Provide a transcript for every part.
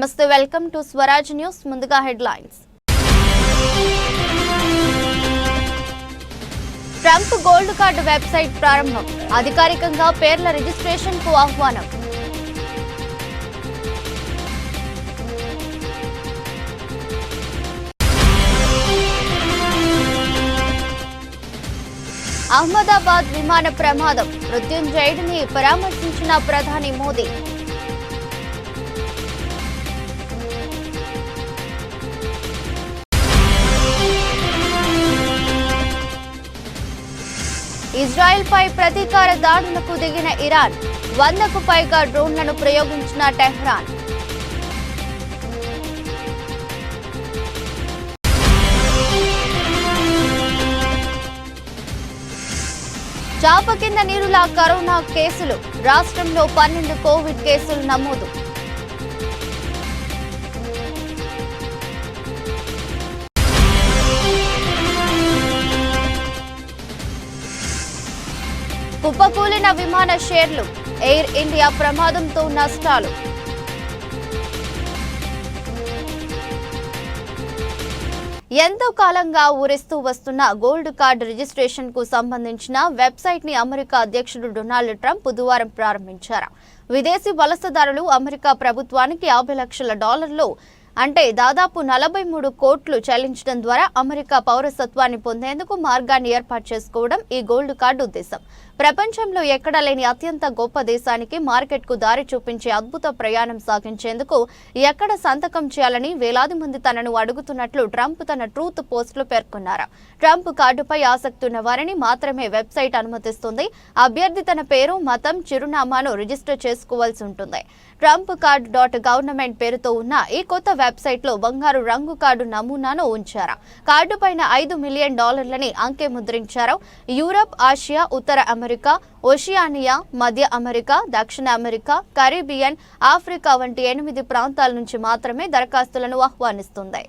నమస్తే, welcome to Swaraj news. ముందుగా headlines. Trump gold card website ప్రారంభం. అధికారికంగా పేర్ల రిజిస్ట్రేషన్ కు ఆహ్వానం. అహ్మదాబాద్ విమాన ప్రమాదం. మృత్యుంజయుడిని పరామర్శించిన ప్రధాని మోదీ. ఇజ్రాయెల్ పై ప్రతీకార దాడులకు దిగిన ఇరాన్. 100కు పైగా డ్రోన్లను ప్రయోగించిన టెహ్రాన్. చాప కింద నీరులా కరోనా కేసులు. రాష్ట్రంలో 12 కోవిడ్ కేసులు నమోదు. కుప్పకూలిన విమాన షేర్లు. ఎయిర్ ఇండియా ప్రమాదంతో నష్టాలు. ఎంతో కాలంగా ఊరిస్తూ వస్తున్న గోల్డ్ కార్డు రిజిస్ట్రేషన్ కు సంబంధించిన వెబ్సైట్ ని అమెరికా అధ్యక్షుడు డొనాల్డ్ ట్రంప్ బుధవారం ప్రారంభించారు. విదేశీ వలసదారులు అమెరికా ప్రభుత్వానికి $50 లక్షలు అంటే దాదాపు 43 కోట్లు చెల్లించడం ద్వారా అమెరికా పౌరసత్వాన్ని పొందేందుకు మార్గాన్ని ఏర్పాటు చేసుకోవడం ఈ గోల్డ్ కార్డు ఉద్దేశం. ప్రపంచంలో ఎక్కడా లేని అత్యంత గొప్ప దేశానికి మార్కెట్కు దారి చూపించే అద్భుత ప్రయాణం సాగించేందుకు ఎక్కడ సంతకం చేయాలని వేలాది మంది తనను అడుగుతున్నట్లు ట్రంప్ తన ట్రూత్ పోస్టులో పేర్కొన్నారు. ట్రంప్ కార్డుపై ఆసక్తి ఉన్న వారిని మాత్రమే వెబ్సైట్ అనుమతిస్తుంది. అభ్యర్థి తన పేరు, మతం, చిరునామాను రిజిస్టర్ చేసుకోవాల్సి ఉంటుంది. ట్రంప్ కార్డు .గవర్నమెంట్ పేరుతో ఉన్న ఈ కొత్త వెబ్సైట్ లో బంగారు రంగు కార్డు నమూనాను ఉంచారు. కార్డు పైన $5 మిలియన్ అంకె ముద్రించారు. యూరప్, ఆసియా, ఉత్తర అమెరికా, ఓషియానియా, మధ్య అమెరికా, దక్షిణ అమెరికా, కరీబియన్, ఆఫ్రికా వంటి 8 ప్రాంతాల నుంచి మాత్రమే దరఖాస్తులను ఆహ్వానిస్తుంది.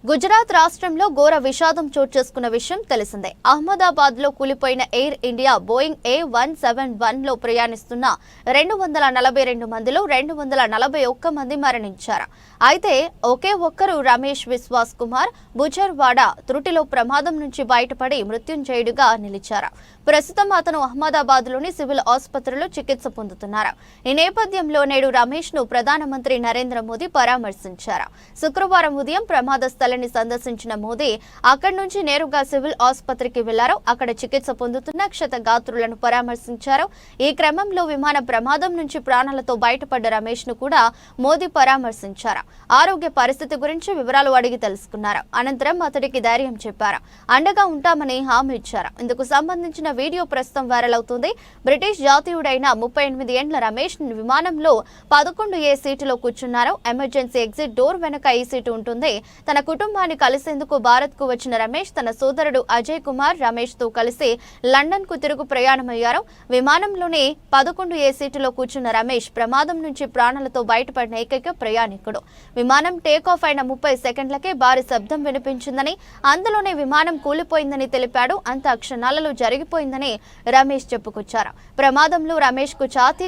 గుజరాత్ రాష్ట్రంలో ఘోర విషాదం చోటు చేసుకున్న విషయం తెలిసిందే. అహ్మదాబాద్ లో కూలిపోయిన ఎయిర్ ఇండియా బోయింగ్ A171 లో ప్రయాణిస్తున్న 242 మందిలో 241 మంది మరణించారు. అయితే ఒకే ఒక్కరు రమేష్ విశ్వాస్ కుమార్ బుజర్వాడ త్రుటిలో ప్రమాదం నుంచి బయటపడి మృత్యుంజయుడిగా నిలిచారు. ప్రస్తుతం అతను అహ్మదాబాద్ లోని సివిల్ ఆసుపత్రిలో చికిత్స పొందుతున్నారు. ఈ నేపథ్యంలో నేడు రమేష్ ను ప్రధానమంత్రి నరేంద్ర మోదీ పరామర్శించారు. శుక్రవారం ఉదయం ప్రమాద స్థలాన్ని సందర్శించిన మోదీ అక్కడి నుంచి నేరుగా సివిల్ ఆసుపత్రికి వెళ్లారు. అక్కడ చికిత్స పొందుతున్న క్షతగాత్రులను పరామర్శించారు. ఈ క్రమంలో విమాన ప్రమాదం నుంచి ప్రాణాలతో బయటపడ్డ రమేష్ ను కూడా మోదీ పరామర్శించారు. ఆరోగ్య పరిస్థితి గురించి వివరాలు అడిగి తెలుసుకున్నారు. అనంతరం అతడికి ధైర్యం చెప్పారు. అండగా ఉంటామని హామీ ఇచ్చారు. ఇందుకు సంబంధించిన వీడియో ప్రస్తుతం వైరల్ అవుతుంది. బ్రిటిష్ జాతీయుడైన 38 ఏండ్ల రమేష్ విమానంలో 11A సీటులో కూర్చున్నారు. ఎమర్జెన్సీ ఎగ్జిట్ డోర్ వెనక ఈ సీటు ఉంటుంది. తన కుటుంబాన్ని కలిసేందుకు భారత్ కు వచ్చిన రమేష్ తన సోదరుడు అజయ్ కుమార్ రమేష్ తో కలిసి లండన్ కు తిరుగు ప్రయాణమయ్యారు. విమానంలోని 11A సీటులో కూర్చున్న రమేష్ ప్రమాదం నుంచి ప్రాణాలతో బయటపడిన ఏకైక ప్రయాణికుడు. విమానం టేకాఫ్ అయిన 30 సెకండ్లకే భారీ శబ్దం వినిపించిందని, అందులోనే విమానం కూలిపోయిందని తెలిపాడు. అంత క్షణాలలో జరిగిపోయిందని రమేష్ చెప్పుకొచ్చారు. ప్రమాదంలో రమేష్ కు ఛాతీ,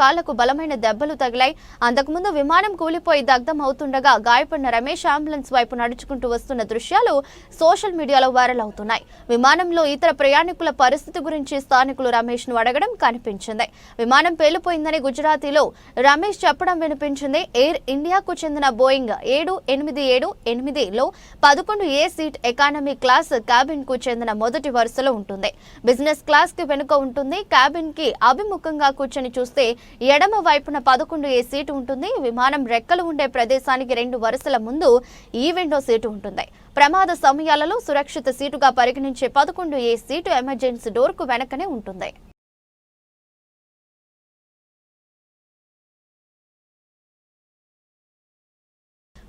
కాళ్లకు బలమైన దెబ్బలు తగిలాయి. అంతకుముందు విమానం కూలిపోయి దగ్ధం అవుతుండగా గాయపడిన రమేష్ అంబులెన్స్ వైపు నడుచుకుంటూ వస్తున్న దృశ్యాలు సోషల్ మీడియాలో వైరల్ అవుతున్నాయి. విమానంలో ఇతర ప్రయాణికుల పరిస్థితి గురించి స్థానికులు రమేష్ ను అడగడం కనిపించింది. విమానం పేలిపోయిందని గుజరాతీలో రమేష్ చెప్పడం వినిపించింది. ఎయిర్ ఇండియాకు చెందిన బోయింగ్ 787-8లో 11A seat economy class cabin కు చెందిన మొదటి వరుసలో ఉంటుంది. బిజినెస్ క్లాస్ కి వెనుక ఉంటుంది. క్యాబిన్ కి అభిముఖంగా కూర్చొని చూస్తే ఎడమ వైపున 11A సీటు ఉంటుంది. విమానం రెక్కలు ఉండే ప్రదేశానికి 2 వరుసల ముందు ఈ విండో సీటు ఉంటుంది. ప్రమాద సమయాలలో సురక్షిత సీటుగా పరిగణించే 11A సీటు ఎమర్జెన్సీ డోర్ కు వెనకనే ఉంటుంది.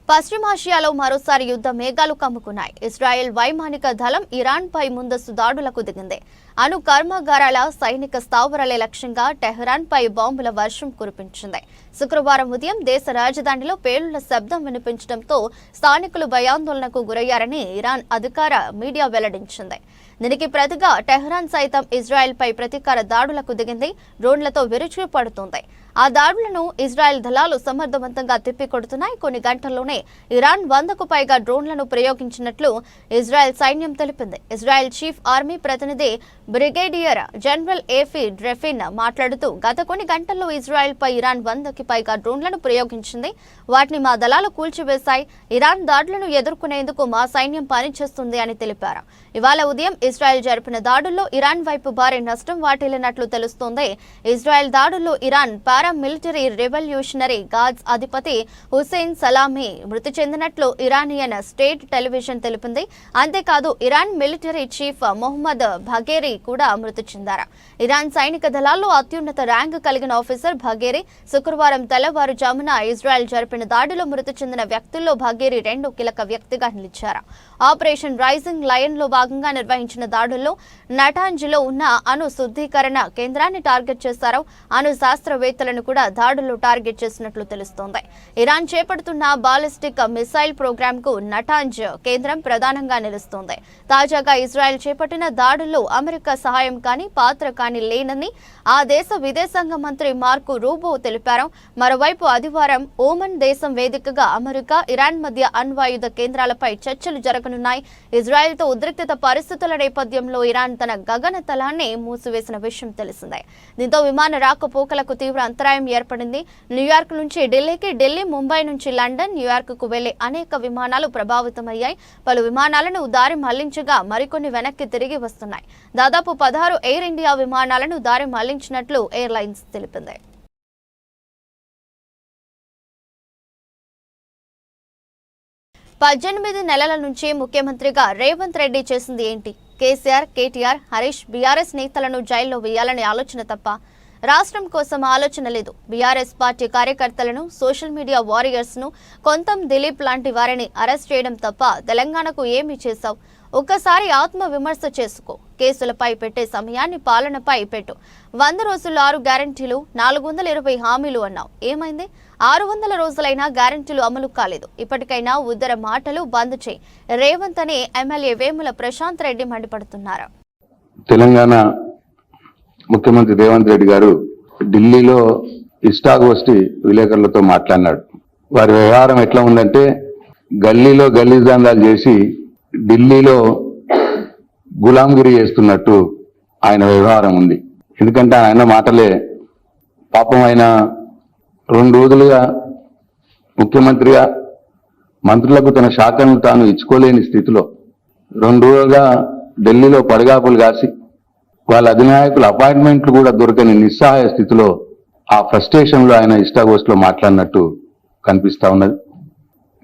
పశ్చిమాసియాలో మరోసారి యుద్ధ మేఘాలు కమ్ముకున్నాయి. ఇజ్రాయెల్ వైమానిక దళం ఇరాన్ పై ముందస్తు దాడులకు దిగింది. అణు కర్మాగారాల సైనిక స్థావరాలే లక్ష్యంగా టెహ్రాన్ పై బాంబుల వర్షం కురిపించింది. శుక్రవారం ఉదయం దేశ రాజధానిలో పేలుళ్ల శబ్దం వినిపించడంతో స్థానికులు భయాందోళనకు గురయ్యారని ఇరాన్ అధికార మీడియా వెల్లడించింది. దీనికి ప్రతిగా టెహ్రాన్ సైతం ఇజ్రాయెల్ పై ప్రతీకార దాడులకు దిగింది. డ్రోన్లతో విరుచుకుపడుతోంది. ఆ దాడులను ఇజ్రాయెల్ దళాలు సమర్థవంతంగా తిప్పికొడుతున్నాయి. కొన్ని గంటల్లోనే ఇరాన్ 100కు పైగా డ్రోన్లను ప్రయోగించినట్లు ఇజ్రాయెల్ సైన్యం తెలిపింది. ఇజ్రాయెల్ చీఫ్ ఆర్మీ ప్రతినిధి బ్రిగేడియర్ జనరల్ ఏఫీ డ్రెఫిన్ మాట్లాడుతూ గత కొన్ని గంటల్లో ఇజ్రాయెల్ పై ఇరాన్ 100కి పైగా డ్రోన్లను ప్రయోగించింది. వాటిని మా దళాలు కూల్చివేశాయి. ఇరాన్ దాడులను ఎదుర్కొనేందుకు మా సైన్యం పనిచేస్తుంది అని తెలిపారు. ఇవాళ ఉదయం ఇజ్రాయెల్ జరిపిన దాడుల్లో ఇరాన్ వైపు భారీ నష్టం వాటిల్లినట్లు తెలుస్తోంది. ఇజ్రాయెల్ దాడుల్లో ఇరాన్ పారామిలిటరీ రెవల్యూషనరీ గార్డ్స్ అధిపతి హుసేన్ సలామీ మృతి చెందినట్లు ఇరానియన్ స్టేట్ టెలివిజన్ తెలిపింది. అంతేకాదు ఇరాన్ మిలిటరీ చీఫ్ మొహమ్మద్ భగేరీ కూడా మృతి చెందారు. ఇరాన్ సైనిక దళాల్లో అత్యున్నత ర్యాంకు కలిగిన ఆఫీసర్ భగేరీ శుక్రవారం తెల్లవారుజామున ఇజ్రాయెల్ జరిపిన దాడిలో మృతి చెందిన వ్యక్తుల్లో భగేరీ 2 కీలక వ్యక్తిగా నిలిచారు. ఆపరేషన్ రైజింగ్ లయన్ లో భాగంగా నిర్వహించిన దాడుల్లో నటాంజ్లో ఉన్న అణు శుద్ధీకరణ కేంద్రాన్ని టార్గెట్ చేశారు. అణు శాస్త్రవేత్తలను కూడా దాడుల్లో టార్గెట్ చేసినట్లు తెలుస్తోంది. ఇరాన్ చేపడుతున్న బాలిస్టిక్ మిసైల్ ప్రోగ్రామ్ కు నటాంజ్ కేంద్రం ప్రధానంగా నిలుస్తోంది. తాజాగా ఇజ్రాయెల్ చేపట్టిన దాడుల్లో అమెరికా సహాయం కానీ పాత్ర కానీ లేనని ఆ దేశ విదేశాంగ మంత్రి మార్కో రూబో తెలిపారు. మరోవైపు ఆదివారం ఓమన్ దేశం వేదికగా అమెరికా ఇరాన్ మధ్య అణ్వాయుధ కేంద్రాలపై చర్చలు జరగనున్నాయి. ఇజ్రాయెల్తో ఉద్రిక్తత పరిస్థితుల నేపథ్యంలో ఇరాన్ తన గగన తలాన్ని మూసివేసిన విషయం తెలిసిందే. దీంతో విమాన రాకపోకలకు తీవ్ర అంతరాయం ఏర్పడింది. న్యూయార్క్ నుంచి ఢిల్లీకి, ఢిల్లీ ముంబై నుంచి లండన్, న్యూయార్క్కు వెళ్లే అనేక విమానాలు ప్రభావితమయ్యాయి. పలు విమానాలను దారి మళ్లించగా మరికొన్ని వెనక్కి తిరిగి వస్తున్నాయి. దాదాపు 16 ఎయిర్ ఇండియా విమానాలను దారి మళ్లించినట్లు ఎయిర్లైన్స్ తెలిపింది. 18 నెలల నుంచి ముఖ్యమంత్రిగా రేవంత్ రెడ్డి చేసింది ఏంటి? కేసీఆర్, కేటీఆర్, హరీష్, బీఆర్ఎస్ నేతలను జైల్లో వేయాలనే ఆలోచన తప్ప రాష్ట్రం కోసం ఆలోచన లేదు. బీఆర్ఎస్ పార్టీ కార్యకర్తలను, సోషల్ మీడియా వారియర్స్ ను, కొంతం దిలీప్ లాంటి వారిని అరెస్ట్ చేయడం తప్ప తెలంగాణకు ఏమి చేశావు? ఒక్కసారి ఆత్మ విమర్శ చేసుకో. కేసులపై పెట్టే సమయాన్ని పాలనపై పెట్టు. 100 రోజుల్లో 6 గ్యారంటీలు, 420 హామీలు అన్నావు. ఏమైంది? 600 రోజులైనా గ్యారంటీలు అమలు కాలేదు. ఇప్పటికైనా ఉద్దర మాటలు బంద్ చేయి. రేవంత్ అని ఎమ్మెల్యే వేముల ప్రశాంత్ రెడ్డి మండిపడుతున్నారు. తెలంగాణ ముఖ్యమంత్రి రేవంత్ రెడ్డి గారు ఢిల్లీలో ఇష్టాగోష్ఠి విలేకరులతో మాట్లాడినాడు. వారి వ్యవహారం ఎట్లా ఉందంటే గల్లీలో గల్లీజాందాలు చేసి ఢిల్లీలో గులాంగిరి చేస్తున్నట్టు ఆయన వ్యవహారం ఉంది. ఎందుకంటే ఆయన మాటలే పాపం ఆయన 2 రోజులుగా ముఖ్యమంత్రిగా మంత్రులకు తన శాఖను తాను ఇచ్చుకోలేని స్థితిలో 2 రోజులుగా ఢిల్లీలో పడగాపులు కాసి వాళ్ళ అధినాయకుల అపాయింట్మెంట్లు కూడా దొరకని నిస్సహాయ స్థితిలో ఆ ఫ్రస్ట్రేషన్లో ఆయన ఇష్టాగోష్ఠిలో మాట్లాడినట్టు కనిపిస్తా ఉన్నది.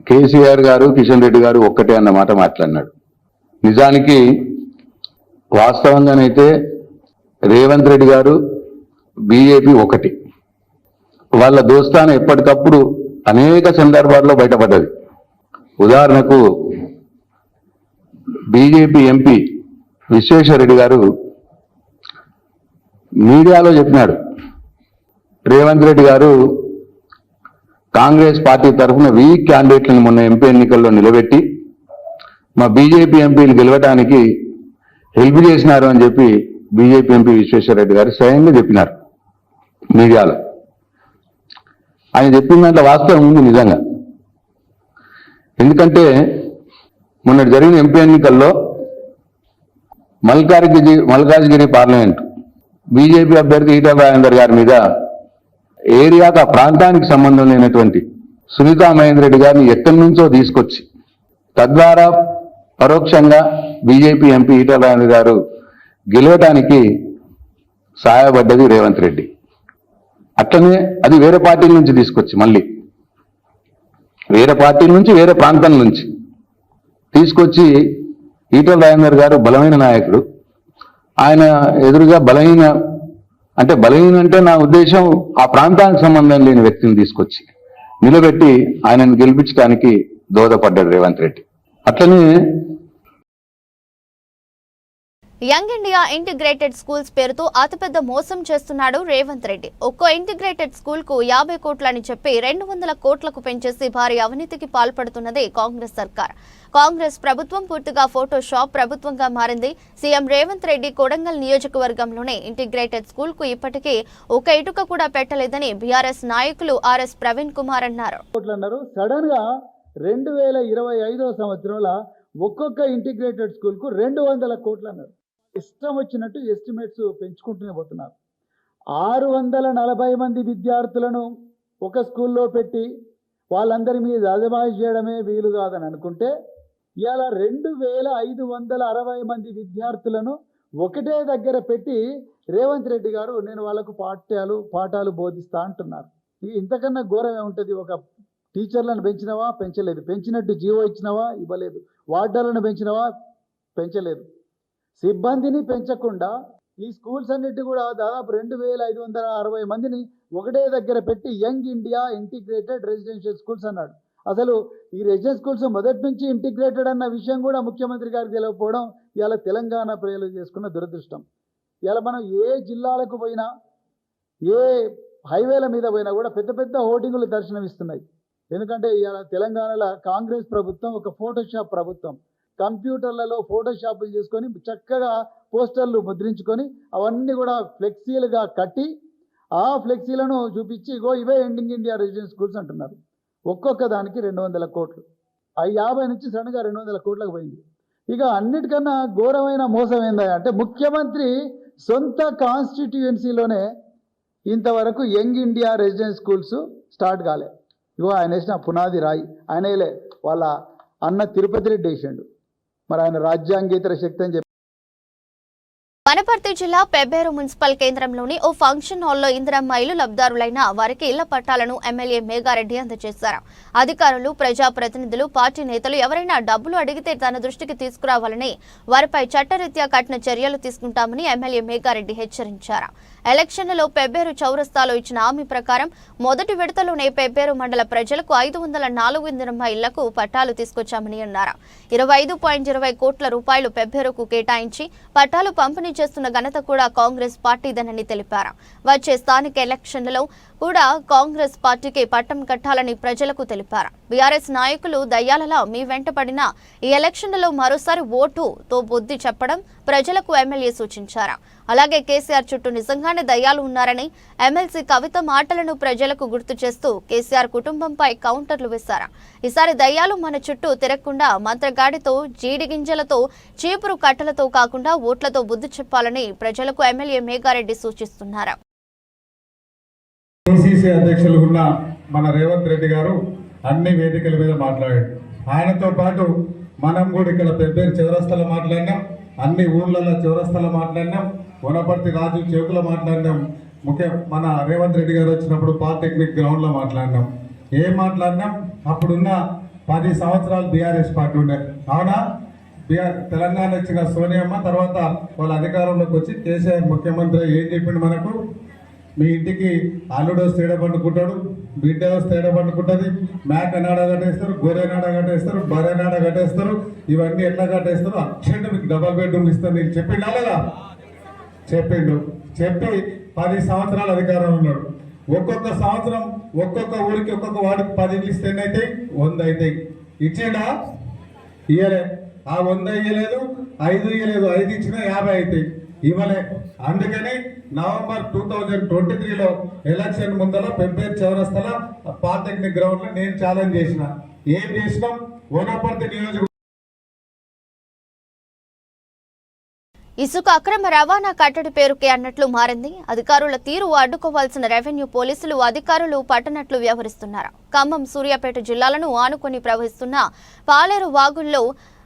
కేసీఆర్ గారు, కిషన్ రెడ్డి గారు ఒక్కటే అన్న మాట మాట్లాడినాడు. నిజానికి వాస్తవంగానైతే రేవంత్ రెడ్డి గారు, బీజేపీ ఒకటి. వాళ్ళ దోస్తాన ఎప్పటికప్పుడు అనేక సందర్భాల్లో బయటపడ్డది. ఉదాహరణకు బీజేపీ ఎంపీ విశ్వేశ్వరరెడ్డి గారు మీడియాలో చెప్పినాడు, రేవంత్ రెడ్డి గారు కాంగ్రెస్ పార్టీ తరఫున వీక్ క్యాండిడేట్లను మొన్న ఎంపీ ఎన్నికల్లో నిలబెట్టి మా బీజేపీ ఎంపీలు గెలవడానికి హెల్ప్ చేసినారు అని చెప్పి బీజేపీ ఎంపీ విశ్వేశ్వరరెడ్డి గారు స్వయంగా చెప్పినారు మీడియాలో. ఆయన చెప్పిన దాంట్లో వాస్తవం ఉంది నిజంగా. ఎందుకంటే మొన్న జరిగిన ఎంపీ ఎన్నికల్లో మల్కాజ్గిరి పార్లమెంట్ బీజేపీ అభ్యర్థి ఈటెల రాజేందర్ గారి మీద ఏరియాకు ఆ ప్రాంతానికి సంబంధం లేనటువంటి సునీతా మహేందర్ రెడ్డి గారిని ఎక్కడి నుంచో తీసుకొచ్చి తద్వారా పరోక్షంగా బీజేపీ ఎంపీ ఈటెల రాజేందర్ గారు గెలవటానికి సహాయపడ్డది రేవంత్ రెడ్డి. అట్లనే అది వేరే పార్టీల నుంచి తీసుకొచ్చి మళ్ళీ వేరే పార్టీల నుంచి వేరే ప్రాంతం నుంచి తీసుకొచ్చి ఈటెల రాజేందర్ గారు బలమైన నాయకుడు. ఆయన ఎదురుగా బలహీన అంటే నా ఉద్దేశం ఆ ప్రాంతానికి సంబంధం లేని వ్యక్తిని తీసుకొచ్చి నిలబెట్టి ఆయనను గెలిపించడానికి దోహదపడ్డాడు రేవంత్ రెడ్డి. అట్లనే యంగ్ ఇండియా ఇంటిగ్రేటెడ్ స్కూల్స్ పేరుతో అతిపెద్ద మోసం చేస్తున్నాడు రేవంత్ రెడ్డి. ఒక్కో ఇంటిగ్రేటెడ్ స్కూల్ కు 50 కోట్లని చెప్పి 200 కోట్లకు పెంచేసి భారీ అవినీతికి పాల్పడుతున్నదే కాంగ్రెస్ సర్కార్. కాంగ్రెస్ ప్రభుత్వం పూర్తిగా ఫోటోషాప్ ప్రభుత్వంగా మారింది. సీఎం రేవంత్ రెడ్డి కొడంగల్ నియోజకవర్గంలోనే ఇంటిగ్రేటెడ్ స్కూల్ కు ఇప్పటికీ ఒక ఇటుక కూడా పెట్టలేదని బీఆర్ఎస్ నాయకులు ఆర్ఎస్ ప్రవీణ్ కుమార్ అన్నారు. సడన్ గా 2025వ సంవత్సరంలో ఒక్కొక్క ఇంటిగ్రేటెడ్ స్కూల్ కు 200 కోట్లు అన్నారు. ఇష్టం వచ్చినట్టు ఎస్టిమేట్స్ పెంచుకుంటూనే పోతున్నారు. 640 మంది విద్యార్థులను ఒక స్కూల్లో పెట్టి వాళ్ళందరి మీద అజమాయిష్ చేయడమే వీలు కాదని అనుకుంటే ఇవాళ 2560 మంది విద్యార్థులను ఒకటే దగ్గర పెట్టి రేవంత్ రెడ్డి గారు నేను వాళ్ళకు పాఠాలు బోధిస్తా అంటున్నారు. ఇంతకన్నా ఘోరమే ఉంటుంది. ఒక టీచర్లను పెంచినవా పెంచలేదు, పెంచినట్టు జీవో ఇచ్చినవా ఇవ్వలేదు, వార్డర్లను పెంచినవా పెంచలేదు, సిబ్బందిని పెంచకుండా ఈ స్కూల్స్ అన్నిటి కూడా దాదాపు 2560 మందిని ఒకటే దగ్గర పెట్టి young India integrated residential schools అన్నాడు. అసలు ఈ రెసిడెన్షియల్ స్కూల్స్ మొదటి నుంచి ఇంటిగ్రేటెడ్ అన్న విషయం కూడా ముఖ్యమంత్రి గారికి తెలియకపోవడం ఇవాళ తెలంగాణ ప్రజలు చేసుకున్న దురదృష్టం. ఇవాళ మనం ఏ జిల్లాలకు పోయినా ఏ హైవేల మీద పోయినా కూడా పెద్ద పెద్ద హోర్డింగులు దర్శనమిస్తున్నాయి. ఎందుకంటే ఇవాళ తెలంగాణలో కాంగ్రెస్ ప్రభుత్వం ఒక ఫోటోషాప్ ప్రభుత్వం. కంప్యూటర్లలో ఫోటోషాపులు చేసుకొని చక్కగా పోస్టర్లు ముద్రించుకొని అవన్నీ కూడా ఫ్లెక్సీలుగా కట్టి ఆ ఫ్లెక్సీలను చూపించి ఇగో ఇవే యంగ్ ఇండియా రెసిడెన్షియల్ స్కూల్స్ అంటున్నారు. ఒక్కొక్క దానికి 200 కోట్లు, 50 నుంచి సడన్గా 200 కోట్లకు పోయింది. ఇక అన్నిటికన్నా ఘోరమైన మోసం ఏందా అంటే ముఖ్యమంత్రి సొంత కాన్స్టిట్యుయెన్సీలోనే ఇంతవరకు young India residential schools start కాలే. ఇగో ఆయన వేసిన పునాది రాయి ఆయనలే వాళ్ళ అన్న తిరుపతి రెడ్డి వేసాడు. మరి ఆయన రాజ్యాంగేతర శక్తి అని చెప్పి. వనపర్తి జిల్లా పెబ్బేరు మున్సిపల్ కేంద్రంలోని ఓ ఫంక్షన్ హాల్లో ఇందిరమ్మ ఇల్లు లబ్ధారులైన వారికి ఇళ్ల పట్టాలను ఎమ్మెల్యే మేఘారెడ్డి అందజేశారు. అధికారులు, ప్రజాప్రతినిధులు, పార్టీ నేతలు ఎవరైనా డబ్బులు అడిగితే తన దృష్టికి తీసుకురావాలని, వారిపై చట్టరీత్యా కఠిన చర్యలు తీసుకుంటామని ఎమ్మెల్యే మేఘారెడ్డి హెచ్చరించారు. ఎలక్షన్లలో పెబ్బేరు చౌరస్తాలో ఇచ్చిన హామీ ప్రకారం మొదటి విడతలోనే పెబ్బేరు మండల ప్రజలకు 504 ఇందిరమ్మ ఇళ్లకు పట్టాలు తీసుకొచ్చామని అన్నారు. 25.20 కోట్ల రూపాయలు పెబ్బేరుకు కేటాయించి పట్టాలు పంపిణీ చేస్తున్న ఘనత కూడా కాంగ్రెస్ పార్టీదేనని తెలిపారు. వచ్చే స్థానిక ఎలక్షన్లలో కూడా కాంగ్రెస్ పార్టీకి పట్టం కట్టాలని ప్రజలకు తెలిపారు. బీఆర్ఎస్ నాయకులు దయ్యాలలా మీ వెంట పడిన ఈ ఎలక్షన్లలో మరోసారి ఓటుతో బుద్ధి చెప్పడం ప్రజలకు ఎమ్మెల్యే సూచించారు. అలాగే కేసీఆర్ చుట్టూ నిజంగానే దయ్యాలు ఉన్నారని ఎమ్మెల్సీ కవిత మాటలను ప్రజలకు గుర్తు చేస్తూ కేసీఆర్ కుటుంబంపై కౌంటర్లు వేశారు. ఈసారి దయ్యాలు మన చుట్టూ తిరగకుండా మంత్రగాడితో, జీడి గింజలతో, చీపురు కట్టలతో కాకుండా ఓట్లతో బుద్ధి చెప్పాలని ప్రజలకు ఎమ్మెల్యే మేఘారెడ్డి సూచిస్తున్నారు. పిసిసి అధ్యక్షులు ఉన్న మన రేవంత్ రెడ్డి గారు అన్ని వేదికల మీద మాట్లాడాడు. ఆయనతో పాటు మనం కూడా ఇక్కడ పెబ్బేరు చౌరస్తాలో మాట్లాడినాం, అన్ని ఊర్లలో చౌరస్తాలో మాట్లాడినాం, వనపర్తి రాజు చేకులో మాట్లాడినాం, మన రేవంత్ రెడ్డి గారు వచ్చినప్పుడు పాలిటెక్నిక్ గ్రౌండ్లో మాట్లాడినాం. ఏం మాట్లాడినాం? అప్పుడున్న 10 సంవత్సరాలు బీఆర్ఎస్ పార్టీ ఉండే, అవునా? తెలంగాణ వచ్చిన సోనియమ్మ తర్వాత వాళ్ళ అధికారంలోకి వచ్చి కేసీఆర్ ముఖ్యమంత్రి ఏం చెప్పిండు మనకు? మీ ఇంటికి అల్లుడు వస్తే ఏడ పండుకుంటాడు, బిడ్డ వస్తే ఏడ పండుకుంటుంది, మేక నాడ కట్టేస్తారు, గొర్రె నాడ కట్టేస్తారు, బర్రె నాడ కట్టేస్తారు, ఇవన్నీ ఎట్లా కట్టేస్తారు, అక్షంట మీకు డబల్ బెడ్రూమ్ ఇస్తారు. నీకు చెప్పిండా లేదా? చెప్పిండు. చెప్పి 10 సంవత్సరాలు అధికారంలో ఉన్నాడు. ఒక్కొక్క సంవత్సరం ఒక్కొక్క ఊరికి ఒక్కొక్క వాడికి 10 ఇళ్ళు ఇస్తే ఎన్నైతాయి? 100 అవుతాయి. ఇచ్చిండా? ఇయ్యలే. ఆ 100 ఇయ్యలేదు, 5 ఇయ్యలేదు, 5 ఇచ్చినా 50 అవుతాయి. ఇవ్వలే. అందుకని నవంబర్ 2023లో ఎలక్షన్ ముందర పెబ్బేరు చౌరస్తాలో పాలిటెక్నిక్ గ్రౌండ్ లో నేను ఛాలెంజ్ చేసిన. ఏం చేసినాం? వనపర్తి నియోజకవర్గం ఇసుక అక్రమ రవాణా కట్టడి పేరుకే అన్నట్లు మారింది. అధికారుల తీరు అడ్డుకోవాల్సిన రెవెన్యూ పోలీసులు అధికారులు పట్టనట్లు వ్యవహరిస్తున్నారు. ఖమ్మం, సూర్యాపేట జిల్లాలను ఆనుకొని ప్రవహిస్తున్న పాలేరు వాగుల్లో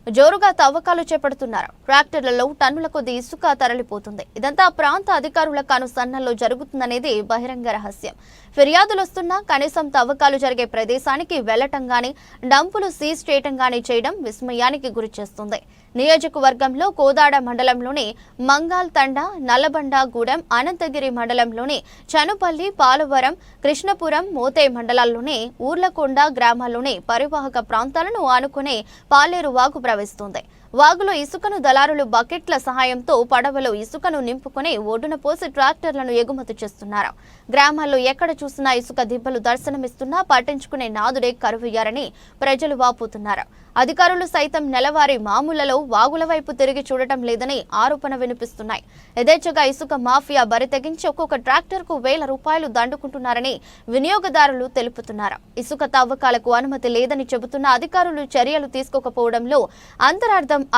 జోరుగా తవ్వకాలు చేపడుతున్నారు. ట్రాక్టర్లలో టన్నుల కొద్ది ఇసుక తరలిపోతుంది. ఇదంతా ప్రాంత అధికారుల కనుసన్నల్లో జరుగుతుందనేది బహిరంగ రహస్యం. ఫిర్యాదులు వస్తున్నా కనీసం తవ్వకాలు జరిగే ప్రదేశానికి వెళ్లటం గానీ, డంపులు సీజ్ చేయటం గానీ చేయడం విస్మయానికి గురి చేస్తుంది. నియోజకవర్గంలో కోదాడ మండలంలోని మంగాల్ తండ, నల్లబండ గూడెం, అనంతగిరి మండలంలోని చనుపల్లి, పాలవరం, కృష్ణపురం, మోతే మండలాల్లోని ఊర్లకొండ గ్రామాల్లోని పరివాహక ప్రాంతాలను ఆనుకునే పాలేరు వాగు ప్రవహిస్తుంది. వాగులో ఇసుకను దళారులు బకెట్ల సహాయంతో పడవలో ఇసుకను నింపుకొని ఒడ్డున పోసి ట్రాక్టర్లను ఎగుమతి చేస్తున్నారు. గ్రామాల్లో ఎక్కడ చూసినా ఇసుక దిబ్బలు దర్శనమిస్తున్నా పట్టించుకునే నాదుడే కరువయ్యారని ప్రజలు వాపోతున్నారు. అధికారులు సైతం నెలవారీ మామూలలో వాగుల వైపు తిరిగి చూడటం లేదని ఆరోపణ వినిపిస్తున్నాయి. యథేచ్ఛగా ఇసుక మాఫియా బరితెగించి ఒక్కొక్క ట్రాక్టర్కు 1000 రూపాయలు దండుకుంటున్నారని వినియోగదారులు తెలుపుతున్నారు. ఇసుక తవ్వకాలకు అనుమతి లేదని చెబుతున్న అధికారులు చర్యలు తీసుకోకపోవడంలో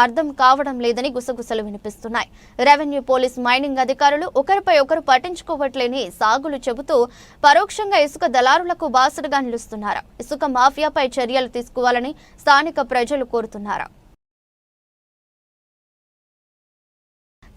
అర్థం కావడం లేదని గుసగుసలు వినిపిస్తున్నాయి. రెవెన్యూ, పోలీస్, మైనింగ్ అధికారులు ఒకరిపై ఒకరు పట్టించుకోవట్లేని సాగులు చెబుతూ పరోక్షంగా ఇసుక దళారులకు బాసటగా నిలుస్తున్నారు. ఇసుక మాఫియాపై చర్యలు తీసుకోవాలని స్థానిక ప్రజలు కోరుతున్నారు.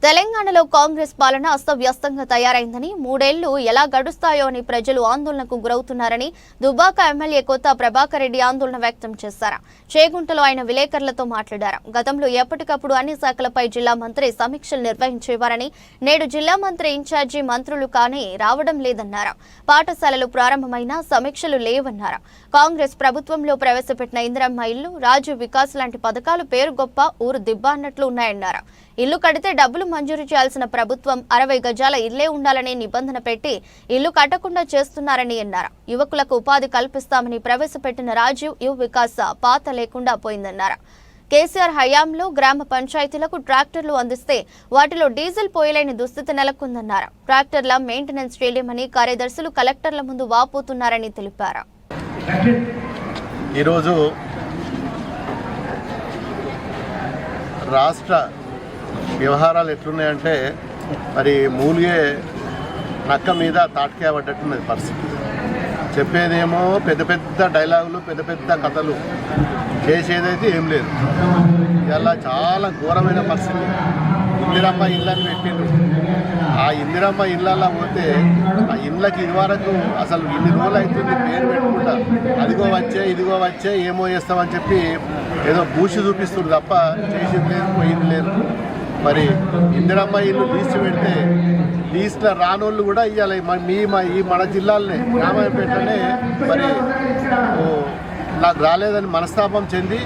తెలంగాణలో కాంగ్రెస్ పాలన అస్తవ్యస్తంగా తయారైందని, 3 ఏళ్లు ఎలా గడుస్తాయో అని ప్రజలు ఆందోళనకు గురవుతున్నారని దుబ్బాక ఎమ్మెల్యే కొత్త ప్రభాకర్ రెడ్డి ఆందోళన వ్యక్తం చేశారు. చేగుంటలో ఆయన విలేకరులతో మాట్లాడారు. గతంలో ఎప్పటికప్పుడు అన్ని శాఖలపై జిల్లా మంత్రి సమీక్షలు నిర్వహించేవారని, నేడు జిల్లా మంత్రి ఇన్ఛార్జి మంత్రులు కానీ రావడం లేదన్నారు. పాఠశాలలు ప్రారంభమైన సమీక్షలు లేవన్నారు. కాంగ్రెస్ ప్రభుత్వంలో ప్రవేశపెట్టిన ఇందిరమ్మ ఇల్లు, రాజు వికాస్ లాంటి పథకాలు పేరు గొప్ప, ఊరు దిబ్బ అన్నట్లు ఉన్నాయన్నారు. ఇల్లు కడితే డబ్బులు మంజూరు చేయాల్సిన ప్రభుత్వం 60 గజాల ఇల్లే ఉండాలనే నిబంధన పెట్టి ఇల్లు కట్టకుండా చేస్తున్నారని అన్నారు. యువకులకు ఉపాధి కల్పిస్తామని ప్రవేశపెట్టిన రాజీవ్ యువ వికాస పాత లేకుండా పోయిందన్నారు. కేసీఆర్ హయాంలో గ్రామ పంచాయతీలకు ట్రాక్టర్లు అందిస్తే వాటిలో డీజిల్ పోయలేని దుస్థితి నెలకొందన్నారు. ట్రాక్టర్ల మెయింటెనెన్స్ చేయలేమని కార్యదర్శులు కలెక్టర్ల ముందు వాపోతున్నారని తెలిపారు. ఈరోజు రాష్ట్ర వ్యవహారాలు ఎట్లున్నాయంటే మరి మూలిగే నక్క మీద తాటికాయ పడ్డట్టున్నది పరిస్థితి. చెప్పేదేమో పెద్ద పెద్ద డైలాగులు, పెద్ద పెద్ద కథలు, చేసేదైతే ఏం లేదు. ఇలా చాలా ఘోరమైన పరిస్థితి. ఇందిరమ్మ ఇళ్ళని పెట్టిండ్రు. ఆ ఇందిరమ్మ ఇళ్ళల్లో పోతే ఆ ఇళ్ళకి ఇదివరకు అసలు ఇన్ని రోజులు అవుతుంది పేరు పెట్టుకుంటా అదిగో వచ్చే ఇదిగో వచ్చే ఏమో చేస్తామని చెప్పి ఏదో బూసి చూపిస్తుంది తప్ప చేసింది లేదు, పోయింది లేదు. మరి ఇందిరమ్మ ఇల్లు లీస్ట్ పెడితే లీస్ట్లో రానోళ్ళు కూడా ఇవ్వాలి. ఈ మన జిల్లాలనే రామాయపేటనే మరి నాకు రాలేదని మనస్తాపం చెంది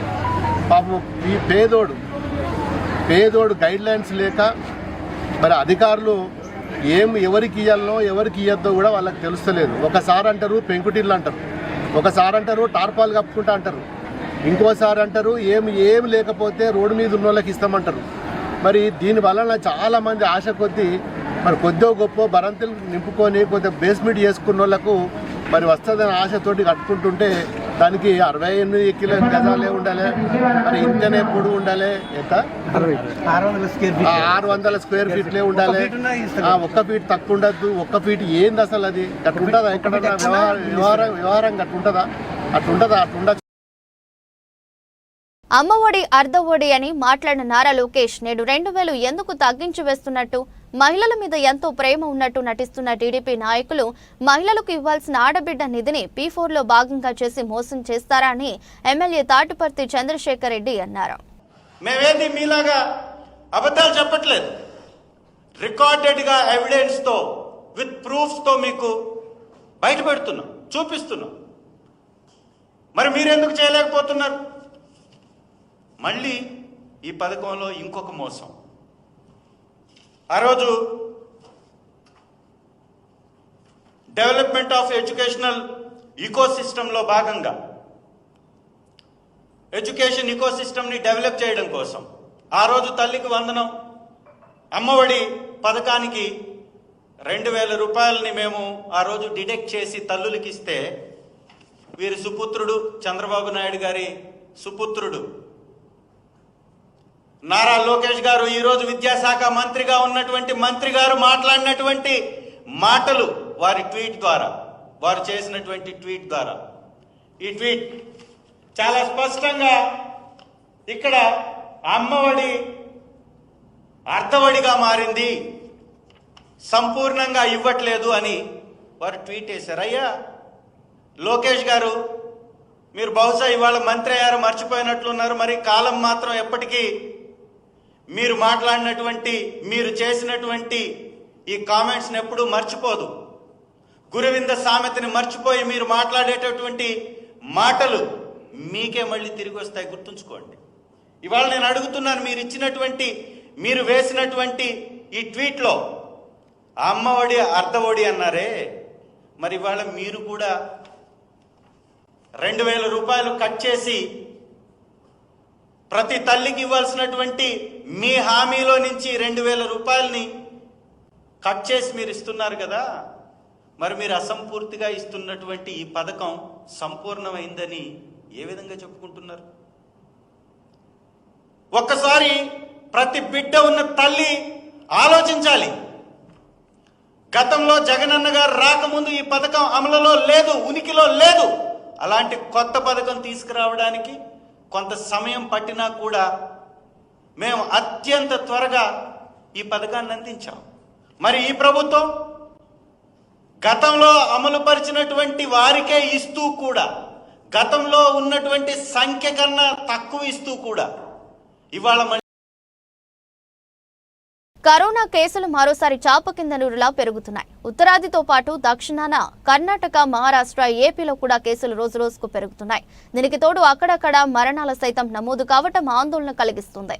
పాపం ఈ పేదోడు గైడ్లైన్స్ లేక మరి అధికారులు ఎవరికి ఇవ్వాలనో ఎవరికి ఇవ్వద్దో కూడా వాళ్ళకి తెలుస్తలేదు. ఒకసారి అంటారు పెంకుటిల్లు అంటారు, ఒకసారి అంటారు టార్పాలు కప్పుకుంటా అంటారు, ఇంకోసారి అంటారు ఏం లేకపోతే రోడ్డు మీద ఉన్న వాళ్ళకి ఇస్తామంటారు. మరి దీనివలన చాలామంది ఆశ కొద్దీ మరి కొద్దో గొప్ప బరంతులు నింపుకొని కొద్దిగా బేస్మెంట్ చేసుకున్న వాళ్ళకు మరి వస్తుందని ఆశతోటి కట్టుకుంటుంటే దానికి 68 గజాలే ఉండాలి, మరి ఇంతనే పొడి ఉండాలి, ఎంత 600 స్క్వేర్ ఫీట్లే ఉండాలి, 1 ఫీట్ తక్కువ ఉండద్దు. 1 ఫీట్ ఏంది అసలు? అది అట్లుంటుందా? ఎక్కడన్నా వ్యవహారం అట్లుంటుందా? అట్లుండదు. అమ్మఒడి అర్ధఒడి అని మాట్లాడిన నారా లోకేష్ నేడు 2000 ఎందుకు తగ్గించి వేస్తున్నట్టు, మహిళల మీద ఎంతో ప్రేమ ఉన్నట్టు నటిస్తున్న టీడీపీ నాయకులు మహిళలకు ఇవ్వాల్సిన ఆడబిడ్డ నిధిని P4లో భాగంగా చేసి మోసం చేస్తారా అని ఎమ్మెల్యే తాటిపర్తి చంద్రశేఖర్ రెడ్డి అన్నారు. మేమేంది మీలాగా అబద్ధాలు చెప్పట్లేదు. రికార్డెడ్గా ఎవిడెన్స్తో విత్ ప్రూఫ్స్తో మీకు బయట పెడుతున్నాం, చూపిస్తున్నాం. మరి మీరెందుకు చేయలేకపోతున్నారు? మళ్ళీ ఈ పథకంలో ఇంకొక మోసం. ఆ రోజు డెవలప్మెంట్ ఆఫ్ ఎడ్యుకేషనల్ ఈకోసిస్టంలో భాగంగా ఎడ్యుకేషన్ ఈకోసిస్టమ్ని డెవలప్ చేయడం కోసం ఆ రోజు తల్లికి వందనం అమ్మఒడి పథకానికి 2000 రూపాయలని మేము ఆ రోజు డిడక్ట్ చేసి తల్లులకి ఇస్తే వీరి సుపుత్రుడు చంద్రబాబు నాయుడు గారి సుపుత్రుడు నారా లోకేష్ గారు ఈరోజు విద్యాశాఖ మంత్రిగా ఉన్నటువంటి మంత్రి గారు మాట్లాడినటువంటి మాటలు వారి ట్వీట్ ద్వారా, వారు చేసినటువంటి ట్వీట్ ద్వారా, ఈ ట్వీట్ చాలా స్పష్టంగా ఇక్కడ అమ్మఒడి అర్థఒడిగా మారింది, సంపూర్ణంగా ఇవ్వట్లేదు అని వారు ట్వీట్ చేశారు. అయ్యా లోకేష్ గారు, మీరు బహుశా ఇవాళ మంత్రి అయ్యారు, మర్చిపోయినట్లున్నారు. మరి కాలం మాత్రం ఎప్పటికీ మీరు మాట్లాడినటువంటి, మీరు చేసినటువంటి ఈ కామెంట్స్ని ఎప్పుడూ మర్చిపోదు. గురువింద సామెతని మర్చిపోయి మీరు మాట్లాడేటటువంటి మాటలు మీకే మళ్ళీ తిరిగి వస్తాయి, గుర్తుంచుకోండి. ఇవాళ నేను అడుగుతున్నాను, మీరు వేసినటువంటి ఈ ట్వీట్లో అమ్మఒడి అర్ధఒడి అన్నారే, మరి ఇవాళ మీరు కూడా 2,000 రూపాయలు కట్ చేసి ప్రతి తల్లికి ఇవ్వాల్సినటువంటి మీ హామీలో నుంచి 2,000 రూపాయలని కట్ చేసి మీరు ఇస్తున్నారు కదా. మరి మీరు అసంపూర్తిగా ఇస్తున్నటువంటి ఈ పథకం సంపూర్ణమైందని ఏ విధంగా చెప్పుకుంటున్నారు? ఒక్కసారి ప్రతి బిడ్డ ఉన్న తల్లి ఆలోచించాలి. గతంలో జగనన్న గారు రాకముందు ఈ పథకం అమలులో లేదు, ఉనికిలో లేదు. అలాంటి కొత్త పథకం తీసుకురావడానికి కొంత సమయం పట్టినా కూడా మేము అత్యంత త్వరగా ఈ పథకాన్ని అందించాం. మరి ఈ ప్రభుత్వం గతంలో అమలుపరిచినటువంటి వారికే ఇస్తూ కూడా, గతంలో ఉన్నటువంటి సంఖ్య కన్నా తక్కువ ఇస్తూ కూడా ఇవాళ కరోనా కేసులు మరోసారి చాప కింద నీరులా పెరుగుతున్నాయి. ఉత్తరాదితో పాటు దక్షిణాన కర్ణాటక, మహారాష్ట్ర, ఏపీలో కూడా కేసులు రోజురోజుకు పెరుగుతున్నాయి. దీనికి తోడు అక్కడక్కడ మరణాలు సైతం నమోదు కావటం ఆందోళన కలిగిస్తుంది.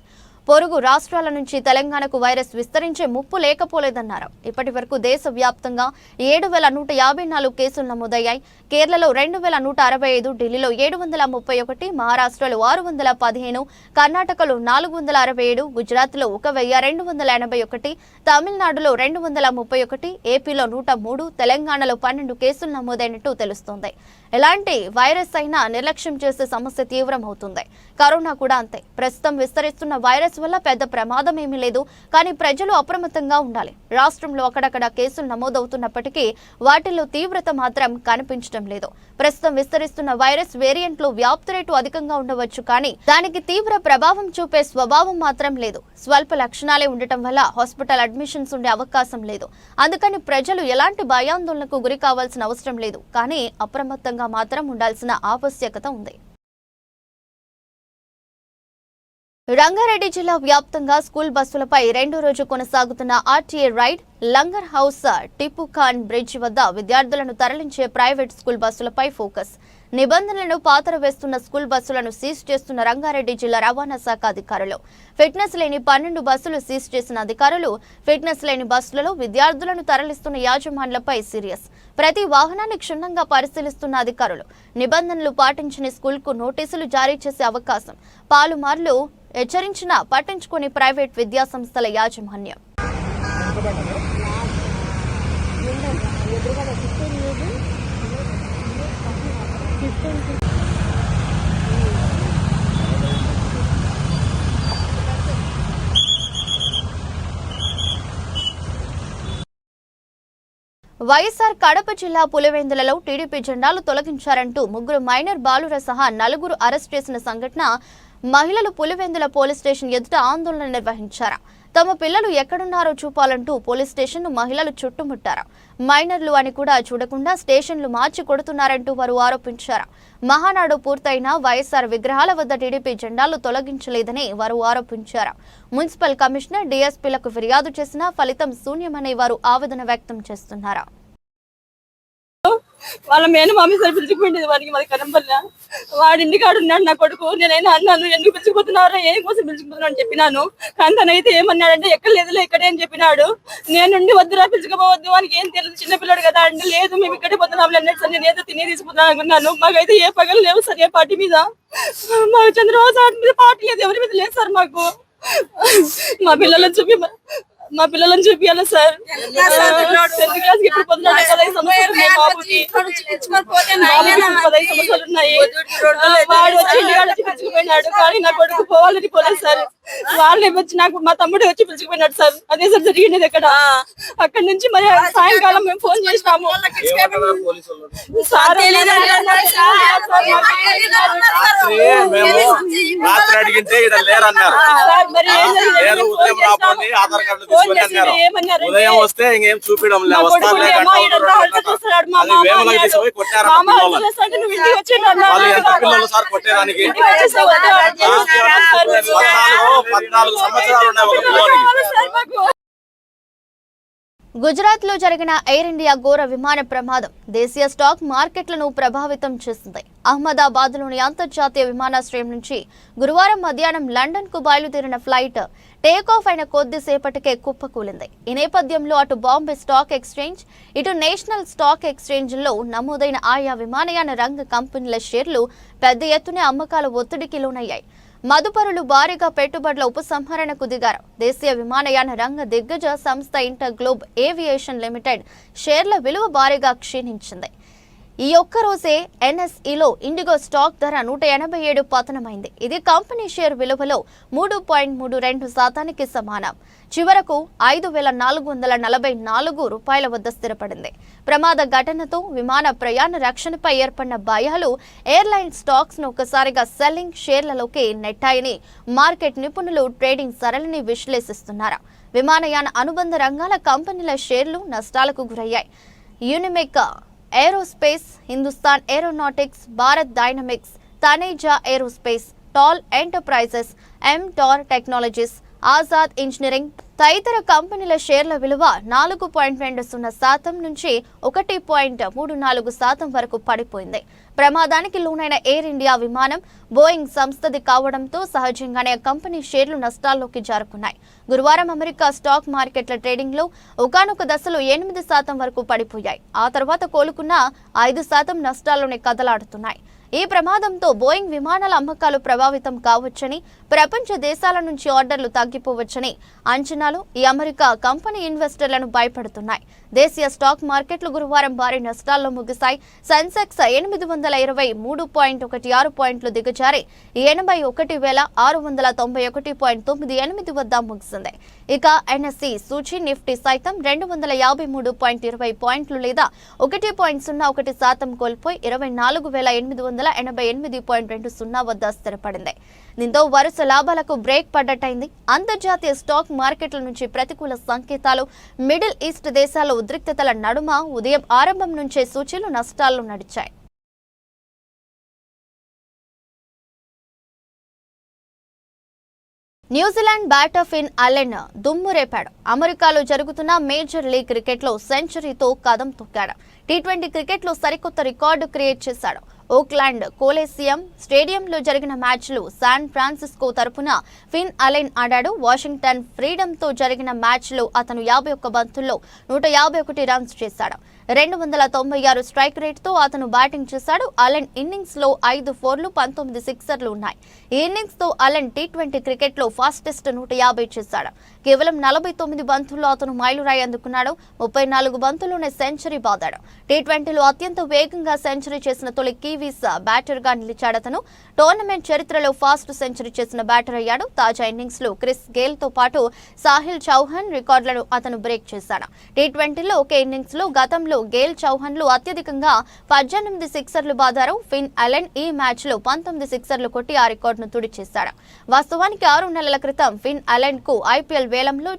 పొరుగు రాష్ట్రాల నుంచి తెలంగాణకు వైరస్ విస్తరించే ముప్పు లేకపోలేదన్నారు. ఇప్పటి వరకు దేశవ్యాప్తంగా 7,154 కేసులు నమోదయ్యాయి. కేరళలో 2,165, ఢిల్లీలో 731, మహారాష్ట్రలో 615, కర్ణాటకలో 467, గుజరాత్లో 1,281, తమిళనాడులో 231, ఏపీలో 103, తెలంగాణలో 12 కేసులు నమోదైనట్టు తెలుస్తోంది. ఎలాంటి వైరస్ అయినా నిర్లక్ష్యం చేసే సమస్య తీవ్రమవుతుంది. కరోనా కూడా అంతే. ప్రస్తుతం విస్తరిస్తున్న వైరస్ వల్ల పెద్ద ప్రమాదం ఏమీ లేదు, కానీ ప్రజలు అప్రమత్తంగా ఉండాలి. రాష్ట్రంలో అక్కడక్కడ కేసులు నమోదవుతున్నప్పటికీ వాటిల్లో తీవ్రత మాత్రం కనిపించడం లేదు. ప్రస్తుతం విస్తరిస్తున్న వైరస్ వేరియంట్లు వ్యాప్తి రేటు అధికంగా ఉండవచ్చు, కానీ దానికి తీవ్ర ప్రభావం చూపే స్వభావం మాత్రం లేదు. స్వల్ప లక్షణాలే ఉండటం వల్ల హాస్పిటల్ అడ్మిషన్స్ ఉండే అవకాశం లేదు. అందుకని ప్రజలు ఎలాంటి భయాందోళనకు గురి కావాల్సిన అవసరం లేదు, కానీ అప్రమత్తంగా మాత్రం ఉండాల్సిన ఆవశ్యకత ఉంది. రంగారెడ్డి జిల్లా వ్యాప్తంగా స్కూల్ బస్సులపై రెండో రోజు కొనసాగుతున్న RTA raid. Langar House, Tipu Khan bridge వద్ద విద్యార్థులను తరలించే ప్రైవేట్ స్కూల్ బస్సులపై ఫోకస్. నిబంధనలను పాతర వేస్తున్న స్కూల్ బస్సులను సీజ్ చేస్తున్న రంగారెడ్డి జిల్లా రవాణా శాఖ అధికారులు. ఫిట్నెస్ లేని 12 బస్సులు సీజ్ చేసిన అధికారులు. ఫిట్నెస్ లేని బస్సులలో విద్యార్థులను తరలిస్తున్న యాజమాన్యాలపై సీరియస్. ప్రతి వాహనాన్ని క్షుణ్ణంగా పరిశీలిస్తున్న అధికారులు. నిబంధనలు పాటించని స్కూల్కు నోటీసులు జారీ చేసే అవకాశం. పాలుమార్లు హెచ్చరించినా పట్టించుకుని ప్రైవేట్ విద్యాసంస్థల యాజమాన్యం. వైఎస్ఆర్ కడప జిల్లా పులివెందులలో టీడీపీ జెండాలు తొలగించారంటూ 3 మైనర్ బాలుర సహా 4 అరెస్ట్ చేసిన సంఘటన. మహిళలు పులివెందుల పోలీస్ స్టేషన్ ఎదుట ఆందోళన నిర్వహించారు. తమ పిల్లలు ఎక్కడున్నారో చూపాలంటూ పోలీస్ స్టేషన్ను మహిళలు చుట్టుముట్టారు. మైనర్లు అని కూడా చూడకుండా స్టేషన్లు మార్చి కొడుతున్నారంటూ వారు ఆరోపించారు. మహానాడు పూర్తయినా వైఎస్ఆర్ విగ్రహాల వద్ద టీడీపీ జెండాలు తొలగించలేదని వారు ఆరోపించారు. మున్సిపల్ కమిషనర్, డీఎస్పీలకు ఫిర్యాదు చేసినా ఫలితం శూన్యమని వారు ఆవేదన వ్యక్తం చేస్తున్నారు. వాళ్ళ మేనమామి సరి పిలిచిపోయింది వాడికి, మరి కనంపల్లి వాడి ఇంటికాడు ఉన్నాడు నా కొడుకు. నేనైనా అన్నాను, ఎందుకు పిలుచుకుపోతున్నారో, ఏం కోసం పిలుచుకుపోతున్నా అని చెప్పినాను. కానీ తనైతే ఏమన్నాడంటే ఎక్కడ లేదులే ఇక్కడే అని చెప్పినాడు. నేనుండి వద్దురా పిలుచుకోవద్దు, వానికి ఏం తెలియదు, చిన్నపిల్లడు కదా అంటే లేదు మేము ఇక్కడే పోతున్నాం అన్నాడు. సార్ నేను ఏదో తినే తీసుకున్నాను అనుకున్నాను. మాకైతే ఏ పగలు లేవు సార్, ఏ పార్టీ మీద మాకు చంద్రబాబు సార్ మీద పార్టీ లేదు, ఎవరి మీద లేదు సార్. మాకు మా పిల్లలను చూపియాలి సార్. 10th క్లాస్కి ఇప్పుడు 15 సంవత్సరాలు ఉన్నాయి బాబుకి. 15 సంవత్సరాలు ఉన్నాయి. వాడు వచ్చి ఇంటికాడ వచ్చి పిలుచుకుపోయినాడు, కానీ నా కొడుకు పోవాలని పోలేదు సార్. వాళ్ళే వచ్చి నాకు మా తమ్ముడు వచ్చి పిలుచుకుపోయినాడు సార్. అదే సార్ జరిగింది అక్కడ. అక్కడ నుంచి మరి సాయంకాలం మేము ఫోన్ చేసినాము. ఉదయం వస్తే ఇంకేం చూపించడం పిల్లలు సార్ కొట్టేదానికి 14 సంవత్సరాలు ఉన్నాయి ఒక పిల్లలకి. గుజరాత్లో జరిగిన ఎయిర్ ఇండియా ఘోర విమాన ప్రమాదం దేశీయ స్టాక్ మార్కెట్లను ప్రభావితం చేసింది. అహ్మదాబాద్లోని అంతర్జాతీయ విమానాశ్రయం నుంచి గురువారం మధ్యాహ్నం లండన్కు బయలుదేరిన ఫ్లైట్ టేకాఫ్ అయిన కొద్దిసేపటికే కుప్పకూలింది. ఈ నేపథ్యంలో అటు బాంబే స్టాక్ ఎక్స్చేంజ్, ఇటు నేషనల్ స్టాక్ ఎక్స్చేంజ్లో నమోదైన ఆయా విమానయాన రంగ కంపెనీల షేర్లు పెద్ద ఎత్తున అమ్మకాల ఒత్తిడికి లోనయ్యాయి. మదుపరులు భారీగా పెట్టుబడుల ఉపసంహరణకు దిగారు. దేశీయ విమానయాన రంగ దిగ్గజ సంస్థ ఇంటర్ గ్లోబ్ ఏవియేషన్ లిమిటెడ్ షేర్ల విలువ భారీగా క్షీణించింది. ఈ ఒక్కరోజే ఎన్ఎస్ఈలో ఇండిగో స్టాక్ ధర 187 పతనమైంది. ఇది కంపెనీ షేర్ విలువలో 3.32% సమానం. చివరకు 5,444 రూపాయల వద్ద స్థిరపడింది. ప్రమాద ఘటనతో విమాన ప్రయాణ రక్షణపై ఏర్పడిన భయాలు ఎయిర్లైన్ స్టాక్స్ ను ఒకసారిగా సెల్లింగ్ షేర్లలోకి నెట్టాయని మార్కెట్ నిపుణులు ట్రేడింగ్ సరళిని విశ్లేషిస్తున్నారు. విమానయాన అనుబంధ రంగాల కంపెనీల షేర్లు నష్టాలకు గురయ్యాయి. Unimech aerospace, Hindustan aeronautics, Bharat dynamics, Taneja aerospace, TAL enterprises, Entar technologies, Azad engineering తదితర కంపెనీల షేర్ల విలువ 4.20% నుంచి 1.34% వరకు పడిపోయింది. ప్రమాదానికి లోనైన ఎయిర్ ఇండియా విమానం బోయింగ్ సంస్థది కావడంతో సహజంగానే కంపెనీ షేర్లు నష్టాల్లోకి జారుకున్నాయి. గురువారం అమెరికా స్టాక్ మార్కెట్ల ట్రేడింగ్లో ఒకానొక దశలో 8% వరకు పడిపోయాయి. ఆ తర్వాత కోలుకున్న 5% నష్టాల్లోనే కదలాడుతున్నాయి. ఈ ప్రమాదంతో బోయింగ్ విమానాల అమ్మకాలు ప్రభావితం కావచ్చని, ప్రపంచ దేశాల నుంచి ఆర్డర్లు తగ్గిపోవచ్చని అంచనాలు ఈ అమెరికా కంపెనీ ఇన్వెస్టర్లను భయపడుతున్నాయి. దేశీయ స్టాక్ మార్కెట్లు గురువారం భారీ నష్టాల్లో ముగిశాయి. సెన్సెక్స్ 823.16 పాయింట్లు దిగజారి 81,691.98 వద్ద ముగిసింది. ఇక ఎన్ఎస్ఈ సూచీ నిఫ్టీ సైతం 253.20 పాయింట్లు లేదా 1.01% కోల్పోయి 24,888.20 వద్ద స్థిరపడింది. దీంతో వరుస లాభాలకు బ్రేక్ పడ్డట్టయింది. అంతర్జాతీయ స్టాక్ మార్కెట్ల నుంచి ప్రతికూల సంకేతాలు, మిడిల్ ఈస్ట్ దేశాల ఉద్రిక్తతల నడుమ ఉదయం ఆరంభం నుంచే సూచీలు నష్టాల్లో నడిచాయి. న్యూజిలాండ్ బ్యాటర్ ఫిన్ అలెన్ దుమ్ము రేపాడు. అమెరికాలో జరుగుతున్న మేజర్ లీగ్ క్రికెట్లో సెంచరీతో కదం తొక్కాడు. టీ20 క్రికెట్లో సరికొత్త రికార్డు క్రియేట్ చేశాడు. ఓక్లాండ్ కోలేసియం స్టేడియంలో జరిగిన మ్యాచ్లో శాన్ ఫ్రాన్సిస్కో తరపున ఫిన్ అలెన్ ఆడాడు. వాషింగ్టన్ ఫ్రీడమ్తో జరిగిన మ్యాచ్లో అతను 51 బంతుల్లో 151 రన్స్ చేశాడు. 296 స్ట్రైక్ రేట్తో అతను బ్యాటింగ్ చేశాడు. అలెన్ ఇన్నింగ్స్లో 5 ఫోర్లు, 19 సిక్సర్లు ఉన్నాయి. ఈ ఇన్నింగ్స్తో అలెన్ టీ20 క్రికెట్లో ఫాస్టెస్ట్ 150 చేశాడు. కేవలం 49 బంతుల్లో అతను మైలురాయి అందుకున్నాడు. 34 బంతుల్లోనే సెంచరీ బాదాడు. టీ20లో అత్యంత వేగంగా సెంచరీ చేసిన తొలి కివీస్ బ్యాటర్ గా నిలిచాడు. అతను టోర్నమెంట్ చరిత్రలో ఫాస్ట్ సెంచరీ చేసిన బ్యాటర్ అయ్యాడు. తాజా ఇన్నింగ్స్ లో క్రిస్ గేల్ తో పాటు సాహిల్ చౌహాన్ రికార్డులను అతను బ్రేక్ చేశాడు. టీ20లో ఒకే ఇన్నింగ్స్ లో గతంలో గేల్ చౌహాన్లు అత్యధికంగా 18 సిక్సర్లు బాదారు. ఫిన్ అలెన్ ఈ మ్యాచ్ లో 19 సిక్సర్లు కొట్టి ఆ రికార్డును తుడిచేశాడు. వాస్తవానికి 6 నెలల క్రితం ఫిన్ అలెన్ కు ఐపీఎల్ వేలంలో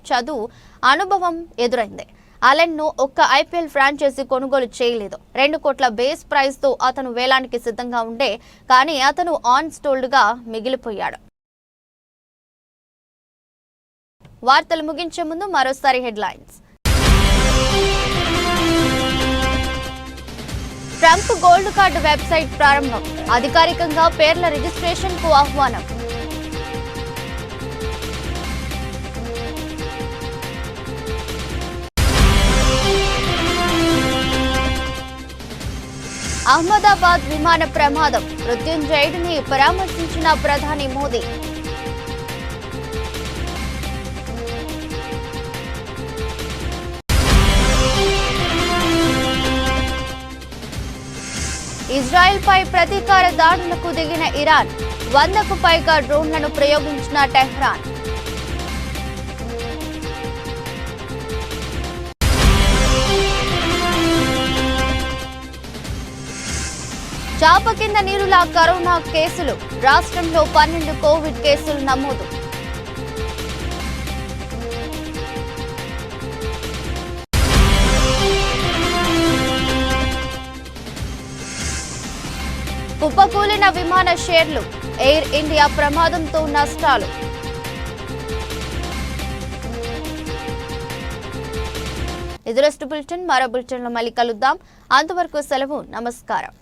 అనుభవం ఎదురైంది. అలెన్ ను ఒక్క ఐపీఎల్ ఫ్రాంచైజీ కొనుగోలు చేయలేదు. 2 కోట్ల బేస్ ప్రైజ్ తో అతను వేలానికి సిద్ధంగా ఉండే కానీ అతను ఆన్ స్టోల్డ్ గా మిగిలిపోయాడు. వార్తలు ముగించే ముందు మరోసారి headlines. Trump gold card website ప్రారంభం. అధికారికంగా పేర్ల రిజిస్ట్రేషన్ కు ఆహ్వానం. అహ్మదాబాద్ విమాన ప్రమాదం. మృత్యుంజయుడిని పరామర్శించిన ప్రధాని మోదీ. ఇజ్రాయెల్ పై ప్రతీకార దాడులకు దిగిన ఇరాన్. 100కు పైగా డ్రోన్లను ప్రయోగించిన టెహ్రాన్. చాప కింద నీరులా కరోనా కేసులు. రాష్ట్రంలో 12 కోవిడ్ కేసులు నమోదు. కుప్పకూలిన విమాన షేర్లు. ఎయిర్ ఇండియా ప్రమాదంతో నష్టాలు. ఎదురస్ట్ బులెటిన్ మరో బులెటిన్లో మళ్ళీ కలుద్దాం. అంతవరకు సెలవు. నమస్కారం.